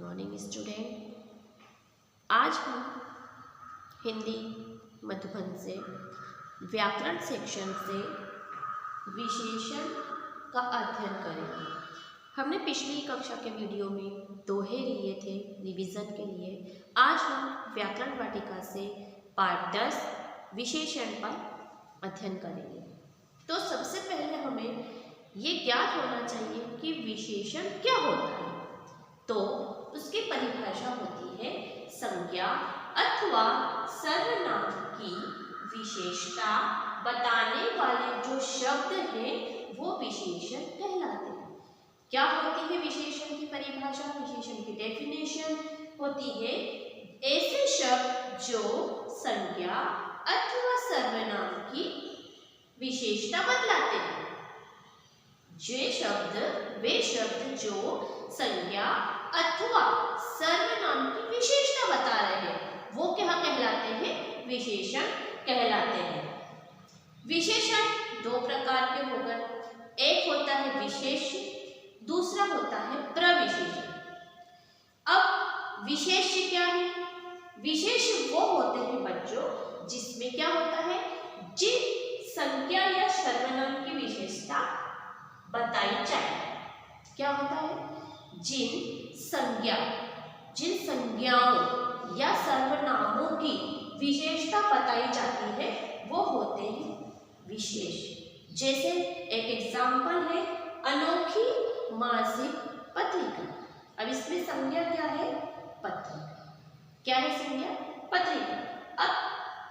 Morning student. आज हम हिंदी मधुबन से व्याकरण सेक्शन से विशेषण का अध्ययन करेंगे। हमने पिछली कक्षा के वीडियो में दोहे लिए थे रिवीजन के लिए। आज हम व्याकरण वाटिका से पाठ 10 विशेषण पर अध्ययन करेंगे। तो सबसे पहले हमें ये ज्ञात होना चाहिए कि विशेषण क्या होता है। तो उसकी परिभाषा होती है संज्ञा अथवा सर्वनाम की विशेषता बताने वाले जो शब्द हैं वो विशेषण कहलाते हैं। क्या होती है विशेषण की परिभाषा? विशेषण की डेफिनेशन होती है ऐसे शब्द जो संज्ञा अथवा सर्वनाम की विशेषता बतलाते हैं। वे शब्द जो संज्ञा अथवा सर्वनाम की विशेषता बता रहे हैं वो क्या कहलाते हैं? विशेषण कहलाते हैं। विशेषण दो प्रकार के हो गए, एक होता है विशेष्य, दूसरा होता है प्रविशेषण। अब विशेष्य क्या है? विशेष्य वो होते हैं बच्चों जिसमें क्या होता है, जिन संज्ञा या सर्वनाम की विशेषता बताई जाए। क्या होता है? जिन संज्ञाओं या सर्वनामों की विशेषता बताई जाती है वो होते हैं विशेष। जैसे एक एग्जाम्पल है अनोखी मासिक पत्रिका। अब इसमें संज्ञा क्या है? पत्रिका। क्या है संज्ञा? पत्रिका। अब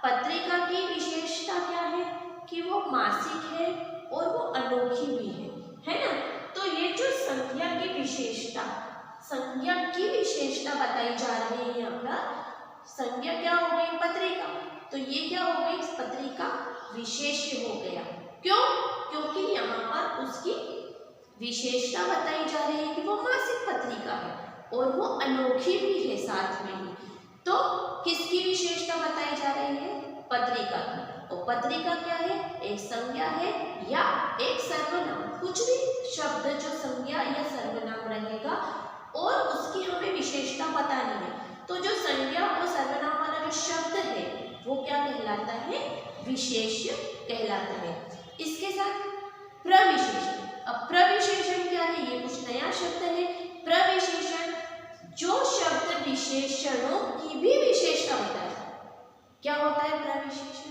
पत्रिका की विशेषता क्या है कि वो मासिक है और वो अनोखी भी है ना। तो ये जो संज्ञा की विशेषता बताई जा रही है यहाँ पर, संज्ञा क्या हो गई? पत्रिका। तो ये क्या हो गई? पत्रिका विशेष्य हो गया। क्यों? क्योंकि यहाँ पर उसकी विशेषता बताई जा रही है कि वो मासिक पत्रिका है और वो अनोखी भी है साथ में ही। तो किसकी विशेषता बताई जा रही है? पत्रिका की। तो पत्रिका क्या है? एक संज्ञा है या एक सर्वनाम। कुछ भी शब्द जो संज्ञा या सर्वनाम रहेगा और उसकी हमें विशेषता बतानी है। तो जो संज्ञा और सर्वनाम वाला जो शब्द है वो क्या कहलाता है? विशेष्य कहलाता है। इसके साथ प्रविशेषण। अब प्रविशेषण क्या है? ये कुछ नया शब्द है। प्रविशेषण जो शब्द विशेषणों की भी विशेषता बताए। क्या होता है प्रविशेषण?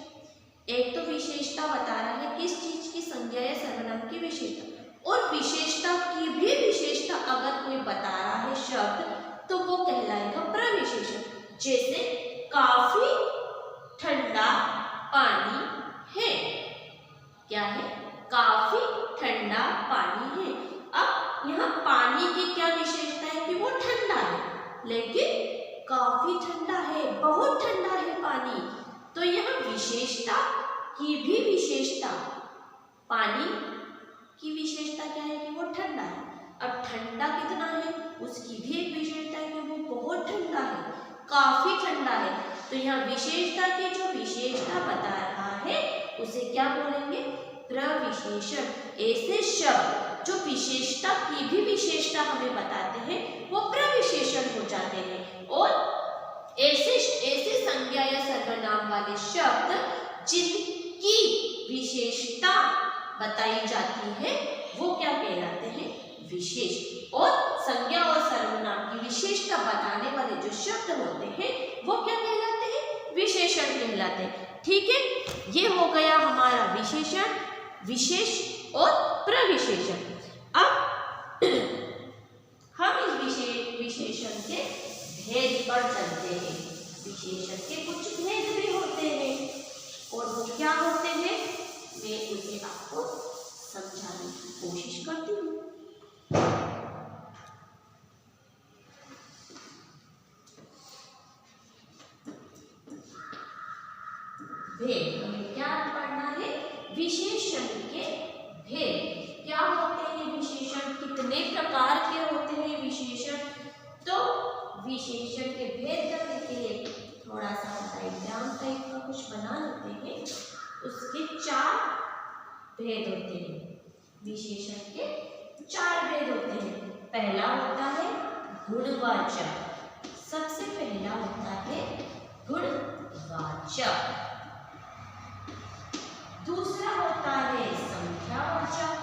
एक तो विशेषता बता रहा है किस चीज की, संज्ञा या सर्वनाम की विशेषता, और विशेषता की भी विशेषता अगर कोई बता रहा है शब्द तो वो कहलाएगा प्रविशेषण। जैसे काफी ठंडा पानी है। क्या है? काफी ठंडा पानी है। अब यहाँ पानी की क्या विशेषता है कि वो ठंडा है, लेकिन काफी ठंडा है, बहुत ठंडा है पानी। तो यहाँ विशेषता की भी विशेषता, पानी की विशेषता क्या है कि वो ठंडा है। अब ठंडा कितना है उसकी भी एक विशेषता है कि वो बहुत ठंडा है, काफी ठंडा है। तो यहाँ विशेषता की जो विशेषता बता रहा है उसे क्या बोलेंगे? प्रविशेषण। ऐसे शब्द जो विशेषता की भी विशेषता हमें बताते हैं वो प्रविशेषण हो जाते हैं। और ऐसे संज्ञा या सर्वनाम वाले शब्द जिनकी विशेषता बताई जाती है वो क्या कहलाते हैं? विशेष। और संज्ञा और सर्वनाम की विशेषता बताने वाले जो शब्द होते हैं वो क्या कहलाते हैं? विशेषण कहलाते हैं। ठीक है, ये हो गया हमारा विशेषण, विशेष और प्रविशेषण। अब हम इस विशेषण के भेद पर चलते हैं। विशेषण के कुछ भेद भी होते हैं और वो क्या होते हैं मैं उसे आपको समझाने की कोशिश करती हूँ। भेद हमें क्या पढ़ना है? विशेषण के भेद क्या होते हैं? विशेषण कितने प्रकार के होते हैं विशेषण? तो विशेषण के भेद करने के लिए थोड़ा सा डायग्राम टाइप का कुछ बना लेते हैं। उसके 4 भेद होते हैं। विशेषण के 4 भेद होते हैं। पहला होता है गुणवाचक। सबसे पहला होता है गुणवाचक, दूसरा होता है संख्यावाचक,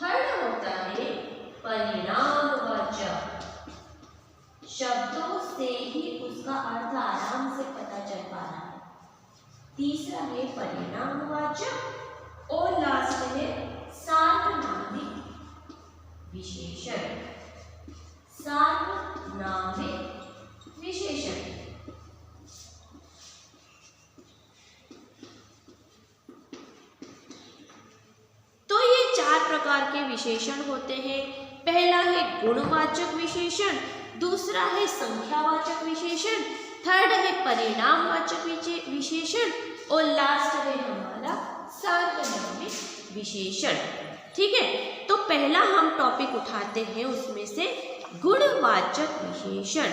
थर्ड होता है परिणामवाचक। शब्दों से ही उसका अर्थ आराम से पता चल पा रहा है। तीसरा है परिणामवाचक और लास्ट है सार्वनामिक विशेषण। सार्वनामिक विशेषण तो ये 4 प्रकार के विशेषण होते हैं। पहला है गुणवाचक विशेषण, दूसरा है संख्यावाचक विशेषण, थर्ड है परिणामवाचक विशेषण और लास्ट है हमारा सार्वनामिक विशेषण। ठीक है, तो पहला हम टॉपिक उठाते हैं उसमें से गुणवाचक विशेषण।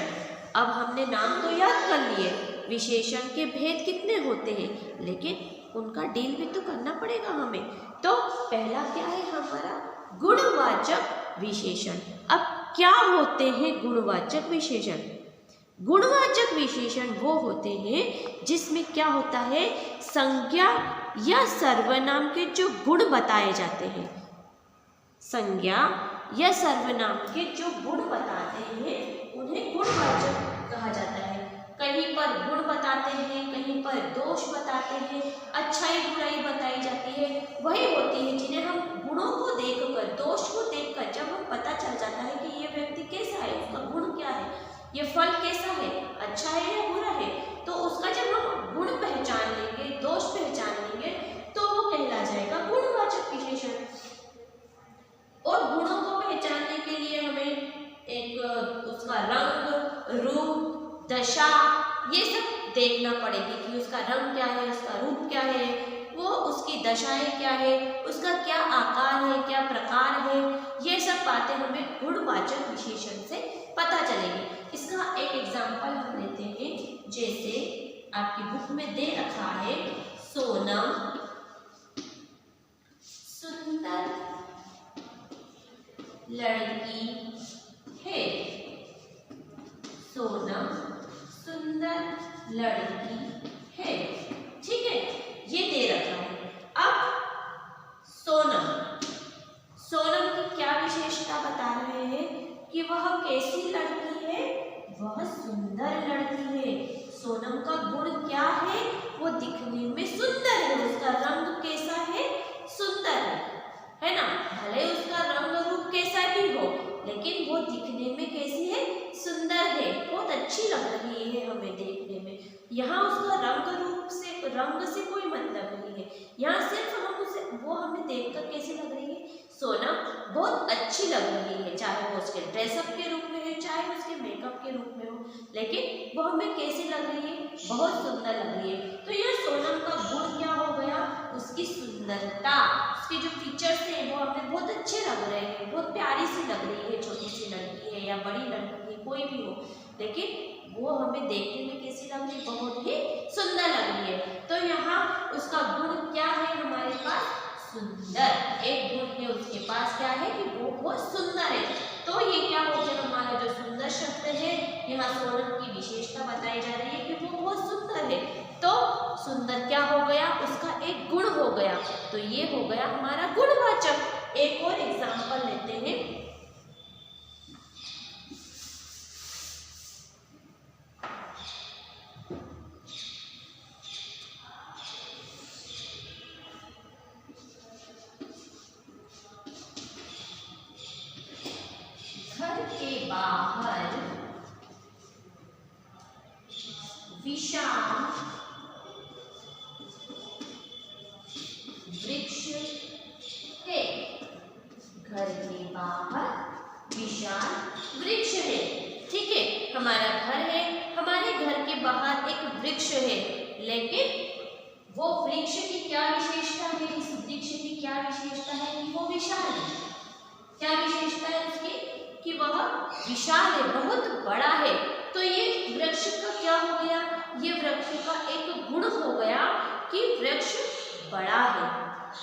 अब हमने नाम तो याद कर लिए, विशेषण के भेद कितने होते हैं, लेकिन उनका डील भी तो करना पड़ेगा हमें। तो पहला क्या है हमारा गुणवाचक विशेषण। अब क्या होते हैं गुणवाचक विशेषण? गुणवाचक विशेषण वो होते हैं जिसमें क्या होता है, संज्ञा या सर्वनाम के जो गुण बताए जाते हैं, संज्ञा या सर्वनाम के जो गुण बताते हैं उन्हें गुणवाचक कहा जाता है। कहीं पर गुण बताते हैं, कहीं पर दोष बताते हैं, अच्छाई बुराई बताई जाती है, वही होती है जिन्हें हम गुणों को देखकर, दोष को देखकर जब हम पता चल जाता है कि ये व्यक्ति कैसा है, उसका गुण क्या है, ये फल कैसा है, अच्छा है या बुरा है, तो उसका जब हम गुण पहचान लेंगे, दोष पहचान लेंगे, तो वो कहला जाएगा गुणवाचक विशेषण। और गुणों को पहचानने के लिए हमें एक उसका रंग, रूप, दशा ये सब देखना पड़ेगी कि उसका रंग क्या है, उसका रूप क्या है, वो उसकी दशाएं क्या है, उसका क्या आकार है, क्या प्रकार है, ये सब बातें हमें गुणवाचक विशेषण से पता चलेगी। इसका एक एग्जाम्पल हम लेते हैं, जैसे आपकी बुक में दे रखा है, सोनम सुंदर लड़की है। सोनम सुंदर लड़की है, ठीक है, ये दे रखा है। अब सोनम की क्या विशेषता बता रहे हैं कि वह कैसी लड़की है, वह सुंदर लड़की है। सोनम का गुण क्या है, वो दिखने में सुंदर है, उसका रंग कैसा है, सुंदर है ना, भले उसका रंग रूप कैसा भी हो, लेकिन वो दिखने में कैसी है, सुंदर है, बहुत अच्छी लग रही है हमें देखने में। यहाँ उसका रंग से कोई मतलब नहीं है, यहाँ सिर्फ हम उसे, वो हमें देखकर कैसी लग रही है, सोनम बहुत अच्छी लग रही है, चाहे वो उसके ड्रेसअप के रूप में है, चाहे उसके मेकअप के रूप में हो, लेकिन वो हमें कैसी लग रही है, बहुत सुंदर लग रही है। तो यह सोनम का गुण क्या हो गया, उसकी सुंदरता, उसके जो फीचर्स हैं वो हमें बहुत अच्छे लग रहे हैं, बहुत प्यारी सी लग रही है, छोटी सी लड़की है या बड़ी लड़की है, कोई भी हो, लेकिन वो हमें देखने में कैसी लग रही है, बहुत ही सुंदर लग रही है। तो यहाँ उसका गुण क्या है हमारे पास, सुंदर। एक गुण है उसके पास क्या है कि वो बहुत सुंदर है। तो ये क्या हो गया, हमारा जो सुंदर शब्द है, यहाँ सोनम की विशेषता बताई जा रही है कि वो बहुत सुंदर है। तो सुंदर क्या हो गया, उसका एक गुण हो गया, तो ये हो गया हमारा गुणवाचक। एक और एग्जाम्पल लेते हैं, घर के बाहर विशाल वृक्ष है। घर के बाहर विशाल वृक्ष है, ठीक है, हमारा घर है, हमारे घर के बाहर एक वृक्ष है, लेकिन वो वृक्ष की क्या विशेषता है, इस वृक्ष की क्या विशेषता है कि वो विशाल है। क्या विशेषता है उसकी कि वह विशाल है, बहुत बड़ा है। तो ये वृक्ष का क्या हो गया, ये वृक्ष का एक गुण हो गया कि वृक्ष बड़ा है।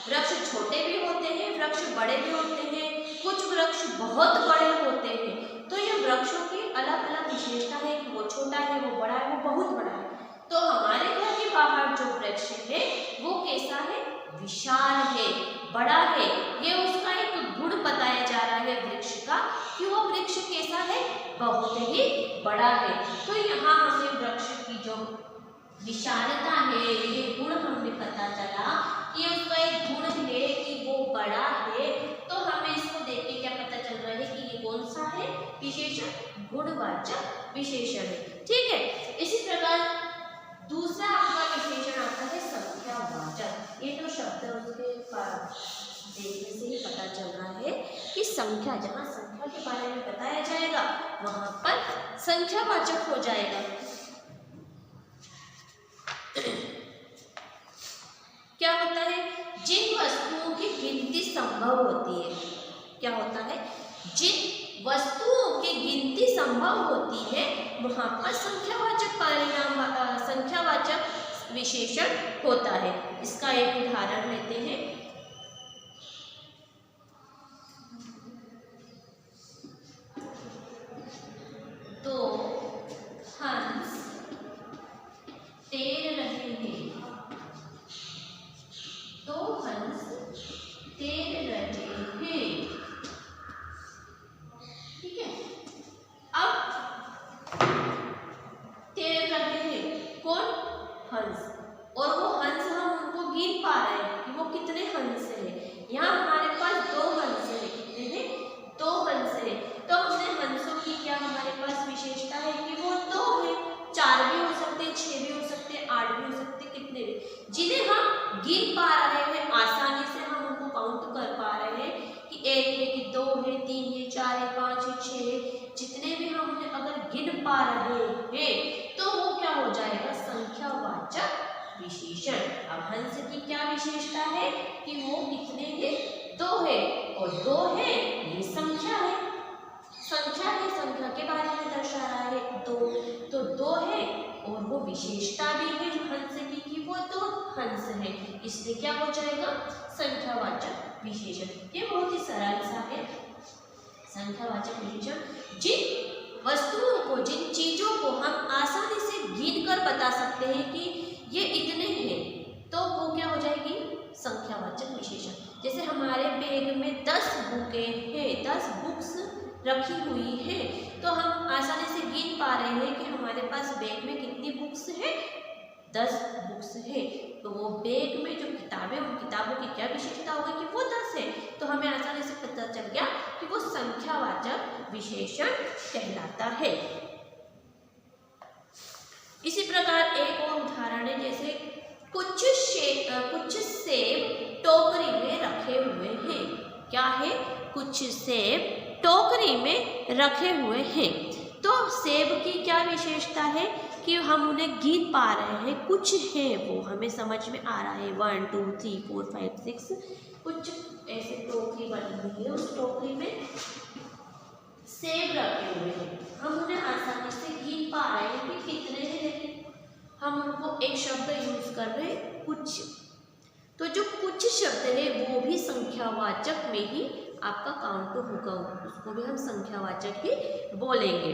वृक्ष छोटे भी होते हैं, वृक्ष बड़े भी होते हैं, कुछ वृक्ष बहुत बड़े होते हैं। तो ये वृक्षों की अलग अलग विशेषता है कि वो छोटा है, वो बड़ा है, वो बहुत बड़ा है। तो हमारे घर के बाहर जो वृक्ष है वो कैसा है? विशाल है, बड़ा है। ये उसका एक गुण बताया जा रहा है वृक्ष का कि वो वृक्ष कैसा है? बहुत ही बड़ा है। तो यहाँ हमें वृक्ष की जो विशालता है, ये गुण हमें पता चला कि उसका एक गुण है कि वो बड़ा है। तो हमें इसको देख के क्या पता चल रहा है कि ये कौन सा है? विशेषण, गुणवाचक विशेषण है। ठीक है। इसी प्रकार दूसरा आपका विशेषण आता है संख्यावाचक। ये जो शब्द है उसके देखने से ही पता चल रहा है कि संख्या, जहाँ संख्या के बारे में बताया जाएगा वहां पर संख्यावाचक हो जाएगा। क्या होता है? जिन वस्तुओं की गिनती संभव होती है, क्या होता है? जिन वस्तुओं की गिनती संभव होती है वहां पर संख्यावाचक परिणाम, संख्यावाचक विशेषण होता है। इसका एक उदाहरण लेते हैं। तो हंस तैर रहे हैं, तो हंस तैर रहे हैं। ठीक है। अब तैर रहे हैं कौन? हंस। और वो हंस हम उनको गिन पा रहे हैं कि वो कितने हंस हैं। यहाँ हमारे पास 2 हंस हैं। कितने हैं? 2 हंस हैं। तो हमने हंसों की क्या हमारे पास विशेषता है कि वो 2 है। 4 भी हो सकते हैं, 6 भी हो सकते हैं, 8 भी हो सकते हैं, कितने भी, जिन्हें हम गिन पा रहे हैं, आसानी से हम उनको काउंट कर पा रहे हैं कि 1 है, कि 2 है, 3 है, 4 है, 5 है, 6 है, जितने भी हमने अगर गिन पा रहे हैं तो वो क्या हो जाएगा? संख्यावाचक विशेषण। अब हंस की क्या विशेषता है कि वो कितने हैं? 2 है, और 2 है ये संख्या है, संख्या है, संख्या के बारे में दर्शा रहा है 2। तो 2 है और वो विशेषता भी है हंस की कि वो 2 हंस है, इसलिए क्या हो जाएगा? संख्यावाचक विशेषण। ये बहुत ही सरल सा है। संख्यावाचक विशेषण जिन वस्तुओं को, जिन चीजों को हम आसानी से गिन कर बता सकते हैं कि ये इतने हैं, तो वो क्या हो जाएगी? संख्यावाचक विशेषण। जैसे हमारे बैग में 10 बुकें हैं, 10 बुक्स रखी हुई है, तो हम आसानी से गिन पा रहे हैं कि हमारे पास बैग में कितनी बुक्स है? 10 बुक्स है। तो वो बैग में जो किताबें, उन किताबों की क्या विशेषता होगी कि वो 10 है। तो हमें आसानी से पता चल गया कि वो संख्यावाचक विशेषण कहलाता है। इसी प्रकार एक और उदाहरण है, जैसे कुछ सेब टोकरी में रखे हुए हैं। क्या है? कुछ सेब टोकरी में रखे हुए हैं। तो सेब की क्या विशेषता है कि हम उन्हें गिन पा रहे हैं, कुछ है वो हमें समझ में आ रहा है। 1 2 3 4 5 6 कुछ ऐसे टोकरी बनी हुई है, उस टोकरी में सेब रखे हुए हैं। हम उन्हें आसानी से गिन पा रहे हैं कि कितने हैं, लेकिन हम उनको एक शब्द यूज कर रहे हैं, कुछ। तो जो कुछ शब्द है वो भी संख्यावाचक में ही आपका काउंट होगा, उसको भी हम संख्यावाचक ही बोलेंगे।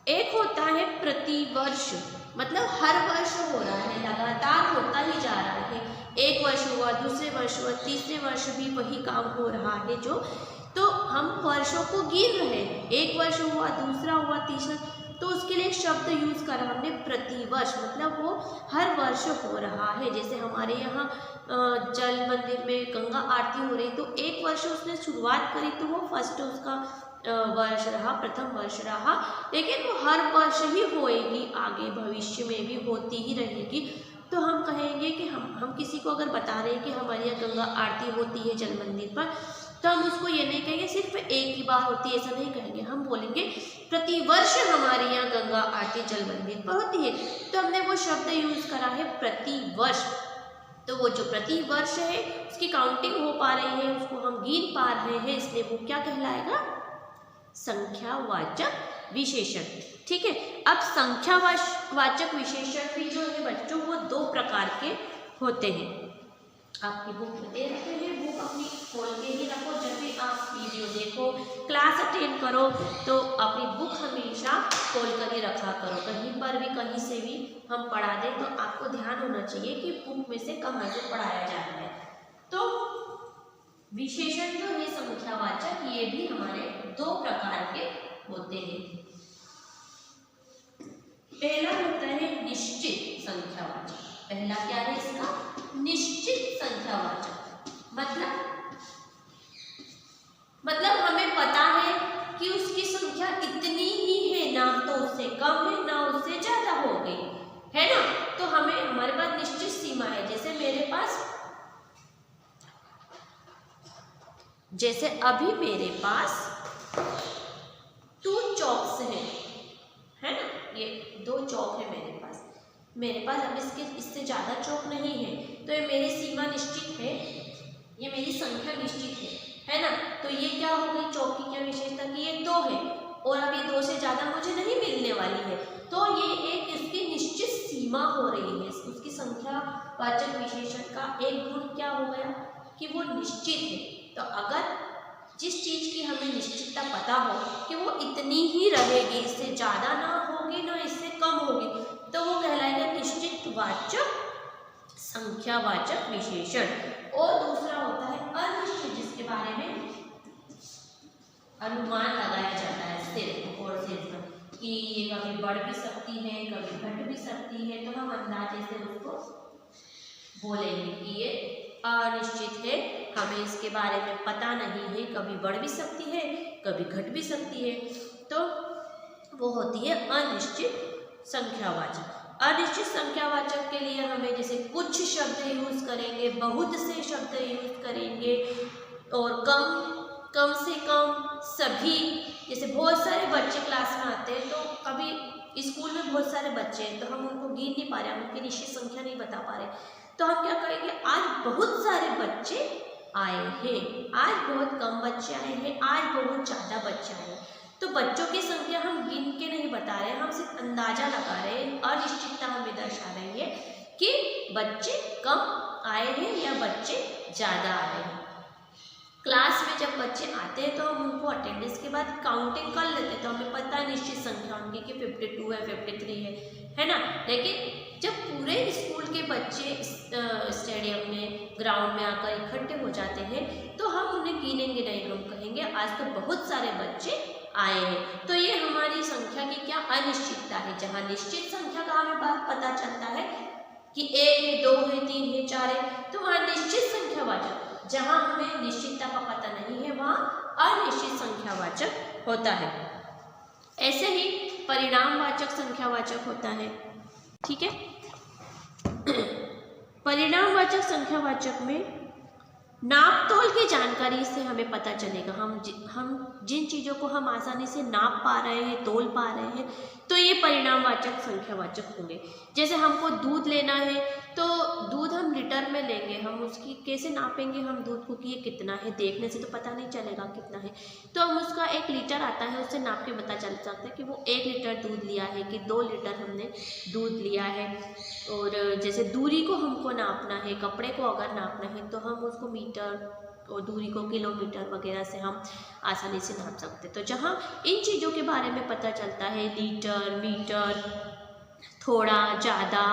एक होता है प्रतिवर्ष, मतलब हर वर्ष हो रहा है, लगातार होता ही जा रहा है। एक वर्ष हुआ, दूसरे वर्ष हुआ, तीसरे वर्ष भी वही काम हो रहा है जो, तो हम वर्षों को गिन रहे हैं। एक वर्ष हुआ, दूसरा हुआ, तीसरा, तो उसके लिए एक शब्द यूज करा हमने प्रतिवर्ष, मतलब वो हर वर्ष हो रहा है। जैसे हमारे यहाँ जल मंदिर में गंगा आरती हो रही, तो एक वर्ष उसने शुरुआत करी तो वो फर्स्ट उसका वर्ष रहा, प्रथम वर्ष रहा, लेकिन वो हर वर्ष ही होएगी, आगे भविष्य में भी होती ही रहेगी। तो हम कहेंगे कि हम किसी को अगर बता रहे हैं कि हमारे यहाँ गंगा आरती होती है जल मंदिर पर, तो हम उसको ये नहीं कहेंगे सिर्फ एक ही बार होती है, ऐसा नहीं कहेंगे। हम बोलेंगे प्रतिवर्ष हमारे यहाँ गंगा आरती जल मंदिर पर होती है। तो हमने वो शब्द यूज करा है प्रतिवर्ष। तो वो जो प्रतिवर्ष है उसकी काउंटिंग हो पा रही है, उसको हम गिन पा रहे हैं, इसलिए वो क्या कहलाएगा? संख्यावाचक विशेषण। ठीक है, अब संख्यावाचक विशेषण भी जो है बच्चों वो दो प्रकार के होते हैं। आपकी बुक में दे रखे हैं, बुक अपनी खोल के ही रखो। जब भी आप वीडियो देखो, क्लास अटेंड करो तो अपनी बुक हमेशा खोल कर ही रखा करो। कहीं पर भी कहीं से भी हम पढ़ा दें तो आपको ध्यान होना चाहिए कि बुक में से कहाँ से पढ़ाया जा रहा है। तो विशेषण जो है संख्यावाचक, ये भी हमारे दो प्रकार के होते हैं। पहला होता है निश्चित संख्यावाचक। पहला क्या है इसका? निश्चित संख्यावाचक। मतलब हमें पता है कि उसकी संख्या इतनी ही है, ना तो उससे कम है ना उससे ज्यादा हो गई है ना। तो हमारे पास निश्चित सीमा है। जैसे अभी मेरे पास 2 चॉक्स हैं, है ना, ये 2 चौक है मेरे पास अब इससे ज़्यादा चौक नहीं है। तो ये मेरी सीमा निश्चित है, ये मेरी संख्या निश्चित है ना। तो ये क्या हो गई, चौक की क्या विशेषता कि ये 2 है और अब ये 2 से ज़्यादा मुझे नहीं मिलने वाली है। तो ये एक इसकी निश्चित सीमा हो रही है। उसकी संख्यावाचक विशेषण का एक गुण क्या हो गया कि वो निश्चित है। तो अगर जिस चीज़ की हमें निश्चितता पता हो कि वो इतनी ही रहेगी, इससे ज़्यादा ना होगी ना इससे कम होगी, तो वो कहलाएगा निश्चितवाचक संख्यावाचक विशेषण। और दूसरा होता है अनिश्चित, जिसके बारे में अनुमान लगाया जाता है सिर्फ और सिर्फ कि ये कभी बढ़ भी सकती है कभी घट भी सकती है। तो हम अंदाजे से उसको बोलेंगे कि ये अनिश्चित है, हमें इसके बारे में पता नहीं है, कभी बढ़ भी सकती है कभी घट भी सकती है। तो वो होती है अनिश्चित संख्यावाचक। अनिश्चित संख्यावाचक के लिए हमें जैसे कुछ शब्द यूज करेंगे, बहुत से शब्द यूज करेंगे और कम से कम, सभी। जैसे बहुत सारे बच्चे क्लास में आते हैं, तो कभी स्कूल में बहुत सारे बच्चे हैं तो हम उनको गिन नहीं पा रहे, हम उनकी निश्चित संख्या नहीं बता पा रहे, तो हम क्या कहेंगे, आज बहुत सारे बच्चे आए हैं, आज बहुत कम बच्चे आए हैं, आज बहुत ज़्यादा बच्चे आए हैं। तो बच्चों की संख्या हम गिन के नहीं बता रहे हैं, हम सिर्फ अंदाजा लगा रहे हैं। अनिश्चितता हमें दर्शा रही है कि बच्चे कम आए हैं या बच्चे ज़्यादा आए हैं। क्लास में जब बच्चे आते हैं तो हम उनको अटेंडेंस के बाद काउंटिंग कर लेते हैं, तो हमें पता है निश्चित संख्या उनकी कि 52 है 53 है ना। लेकिन जब पूरे स्कूल के बच्चे स्टेडियम में ग्राउंड में आकर इकट्ठे हो जाते हैं तो हम उन्हें गिनेंगे नहीं, हम कहेंगे आज तो बहुत सारे बच्चे आए हैं। तो ये हमारी संख्या की क्या अनिश्चितता है। जहाँ निश्चित संख्या का हमें पता चलता है कि 1 है 2 है 3 है 4 है, तो वहाँ निश्चित संख्यावाचक। जहाँ हमें निश्चितता का पता नहीं है वहाँ अनिश्चित संख्यावाचक होता है। ऐसे ही परिणामवाचक संख्यावाचक होता है। ठीक है, परिणामवाचक संख्यावाचक में नाप तोल की जानकारी से हमें पता चलेगा, हम जिन चीज़ों को हम आसानी से नाप पा रहे हैं, तोल पा रहे हैं, तो ये परिणामवाचक संख्यावाचक होंगे। जैसे हमको दूध लेना है तो दूध हम लीटर में लेंगे, हम उसकी कैसे नापेंगे, हम दूध को कि ये कितना है, देखने से तो पता नहीं चलेगा कितना है, तो हम उसका 1 लीटर आता है उससे नाप के पता चल सकता है कि वो 1 लीटर दूध लिया है कि 2 लीटर हमने दूध लिया है। और जैसे दूरी को हमको नापना है, कपड़े को अगर नापना है तो हम उसको मीटर और दूरी को किलोमीटर वगैरह से हम आसानी से नाप सकते हैं। तो जहाँ इन चीज़ों के बारे में पता चलता है, लीटर, मीटर, थोड़ा, ज़्यादा,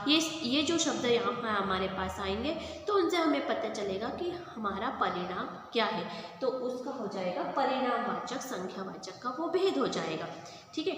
ये जो शब्द यहाँ पर हमारे पास आएंगे तो उनसे हमें पता चलेगा कि हमारा परिणाम क्या है। तो उसका हो जाएगा परिणामवाचक संख्यावाचक का वो भेद हो जाएगा। ठीक है,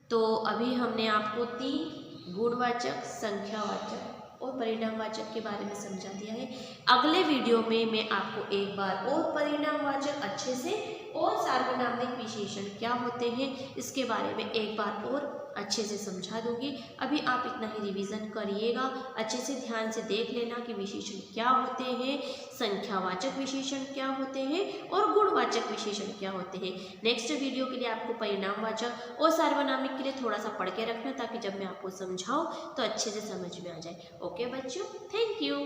तो अभी हमने आपको 3 गुणवाचक, संख्यावाचक और परिणामवाचक के बारे में समझा दिया है। अगले वीडियो में मैं आपको एक बार और परिणामवाचक अच्छे से और सार्वनामिक विशेषण क्या होते हैं इसके बारे में एक बार और अच्छे से समझा दूंगी। अभी आप इतना ही रिवीजन करिएगा, अच्छे से ध्यान से देख लेना कि विशेषण क्या होते हैं, संख्यावाचक विशेषण क्या होते हैं और गुणवाचक विशेषण क्या होते हैं। नेक्स्ट वीडियो के लिए आपको परिणामवाचक और सार्वनामिक के लिए थोड़ा सा पढ़ के रखना ताकि जब मैं आपको समझाऊं तो अच्छे से समझ में आ जाए। ओके बच्चों, थैंक यू।